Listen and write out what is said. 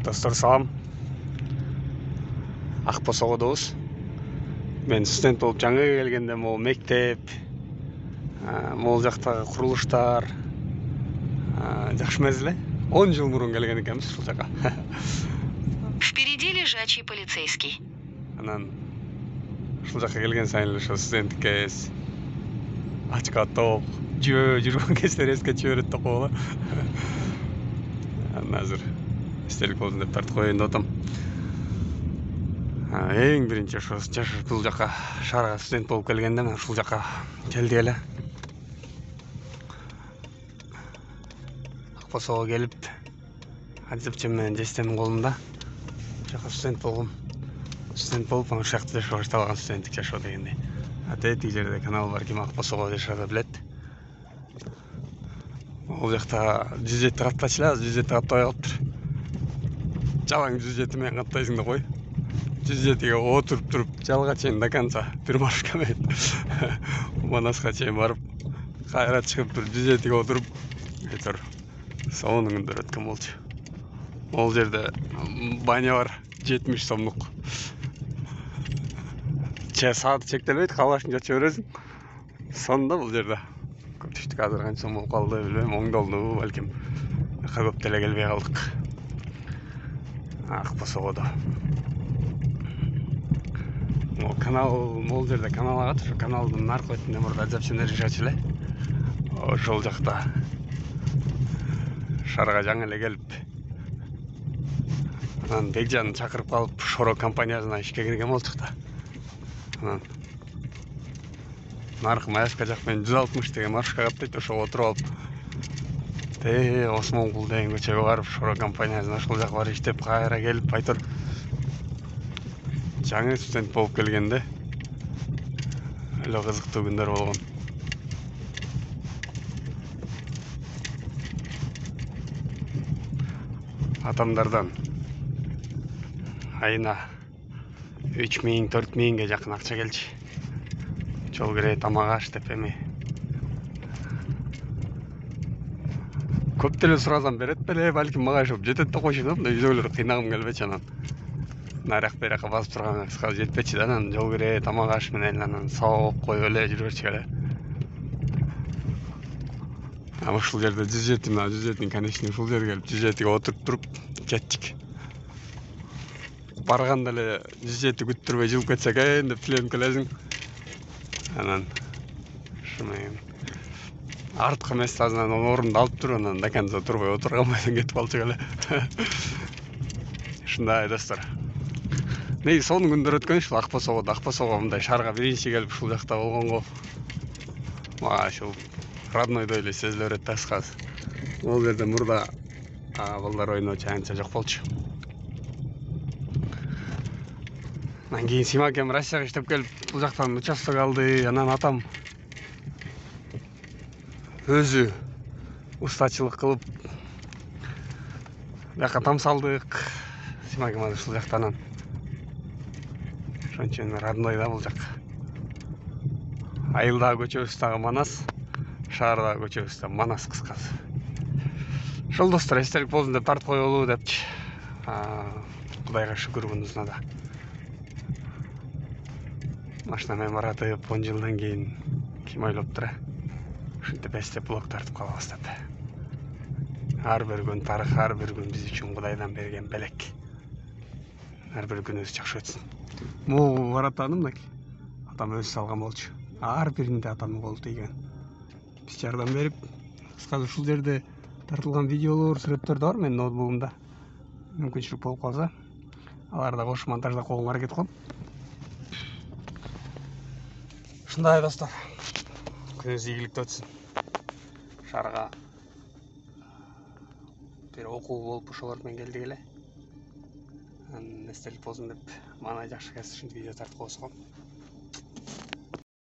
Dostlar salam. Акбосогодобуз. Мен студент болуп жаңы келгенде могу мектеп, могул жактагы курулуштар жакшы эмес эле. 10 жыл мурун келген экенбиз ушул жака. Впереди лежачий полицейский. Анан ушул жака келген сайын эле ошо студенттик кез, ачка топ, жүргөн кездер эске түшүп берет да койгула. Анан азыр эстелик болсун деп тартып коеюн деп атам. Эң биринчи ошо бул жака шаарга студент болуп келгенде мен ушул жака келдик эле. Акбосого келип, адзепчем менен жестемдин колунда жака студент болгом. Студент болуп, ошол жакта жашоо башталган, студенттик жашоо дегендей. Тетиги жерде канал бар, ким Акбосого жашаса билет. Ол жакта 107 каттачылар, 107 каттабай калыптыр. Жалаң 107 менен каттайсың да кой. 107-ге отуруп туруп, жалга чейин до конца бир маршрутка менен Манаска чейин барып, кайра чыгып туруп 107-ге отуруп, айтор сонун күндөр өткөн болчу. Ол жерде баня бар, 70 сомдук. Саат чектелбейт, калбашын жача бересиң. Сонда бул жерде көптүктүк азыр канча сом болуп калды билбейм, оңдолду балким. Көп деле келбей калдык. Акбосогодо. Канал, могул жерде канал агат, ошо каналдын наркы бетинде мурда азапчемдер жашачу эле. Ошол жакта шаарга жаңы эле келип, анан Бекжанды чакырып калып, Шоро компаниясына ишке кирген болчук да. Анан наркы Маяшка жак менен 160 деген маршрутка каттайт, ошого отуруп алып, Осмонкул деген көчөгө барып, Шоро компаниясына ошол жака барып иштеп, кайра келип, айтор жаңы студент болуп келгенде эле кызыктуу күндөр болгон. Атамдардан айына 3000-4000ге жакын акча келчү. Жол кире, тамак аш деп эми. Көп деле суразам берет беле, балким мага ошо жетет да койчу да, мындай үйдөгүлөр кыйнагым келбечи анан. Нарак беракка басып турган кыска жетпечи да, анан жол кире, тамак аш менен анан сабак коюп эле жүрүп берчү эле. Ушул жерде 107-nin конечный ушул жерге келип 107-ге отуруп туруп кеттик. Барганда эле 107 күттүрбөй жылып кетсе экен деп тиленип келесиң. Анан ушу менен арткы местасынан орунду алып туруп, анан до конца турбай отурган бойдон кетип калчу эле. Ушундай достор. Негизи сонун күндөр өткөн ушул Акбосого мындай шаарга биринчи келип ушул жакта болгонго мага ушул роднойдой эле сезиле берет да кыскасы. Ол жерде мурда балдар ойночу анча жок болчу. Анан кийин Симакем Россияга иштеп келип, бул жактан участок алды. Анан атам өзү устачылык кылып бияка тамсалдык. Симакем ушул жактан ошон үчүн родной да бул жак. Айылдагы көчөбүз дагы Манас, шаардагы көчөбүз да Манас кыскасы. Ошол достор, эстелик болсун деп тартып коелу депчи. Кудайга шүгүр мунусуна да. Машина менен баратып 10 жылдан кийин ким ойлоптур, ушинтип эстеп блог тартып калабыз деп. Ар бир күн тарых, ар бир күн биз үчүн Кудайдан берген белек. Ар бир күнүбүз жакшы өтсүн. Могу баратаным мынакей. Атам өзү салган болчу. Ар биринде атамдын колу тийген. Биз жардам берип, кыскасы ушул жерде тартылган видеолор, сүрөттөр да бар менин ноутбугумда. Мүмкүнчүлүк болуп калса, аларды кош монтаждап коюнга аракет кылам. Ушундай достор. Күнүңүз ийгиликтүү өтсүн. Шаарга бир окуу болуп ошолор менен келдик эле. Эстелик болсун деп мана жакшы кез ушинтип видео тартып койсом.